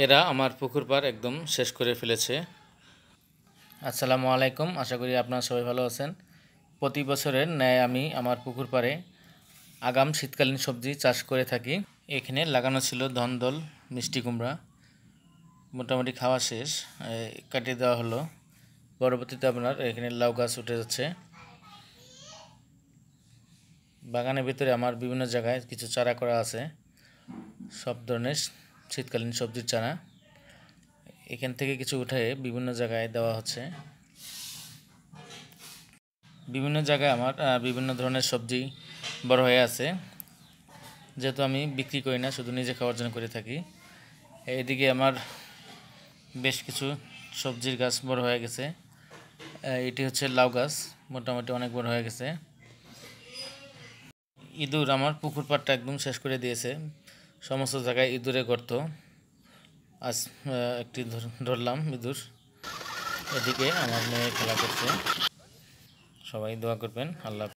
এরা আমার পুকুর পাড় একদম শেষ করে ফেলেছে। আসসালামু আলাইকুম, আশা করি আপনারা সবাই ভালো আছেন। প্রতি বছরের ন্যায় আমি আমার পুকুর পাড়ে আগাম শীতকালীন সবজি চাষ করে থাকি। এখানে লাগানো ছিল ধন্দল, মিষ্টি কুমড়া, মোটামুটি খাওয়া শেষ, কাটিয়ে দেওয়া হলো। পরবর্তীতে আপনার এখানে লাউ গাছ উঠে যাচ্ছে। বাগানের ভিতরে আমার বিভিন্ন জায়গায় কিছু চারা করা আছে, সব ধরনের শীতকালীন সবজির চারা। এখান থেকে কিছু উঠে বিভিন্ন জায়গায় দেওয়া হচ্ছে। বিভিন্ন জায়গায় আমার বিভিন্ন ধরনের সবজি বড় হয়ে আছে, যেহেতু আমি বিক্রি করি না, শুধু নিজে খাওয়ার জন্য করে থাকি। এইদিকে আমার বেশ কিছু সবজির গাছ বড় হয়ে গেছে। এটি হচ্ছে লাউ গাছ, মোটামুটি অনেক বড় হয়ে গেছে। ইঁদুর আমার পুকুর পাড়টা একদম শেষ করে দিয়েছে, সমস্ত জায়গায় ইঁদুরে গর্ত। আজ একটি ধরলাম ইঁদুর। এদিকে আমার মেয়ে খেলা করছে। সবাই দোয়া করবেন। আল্লাহ।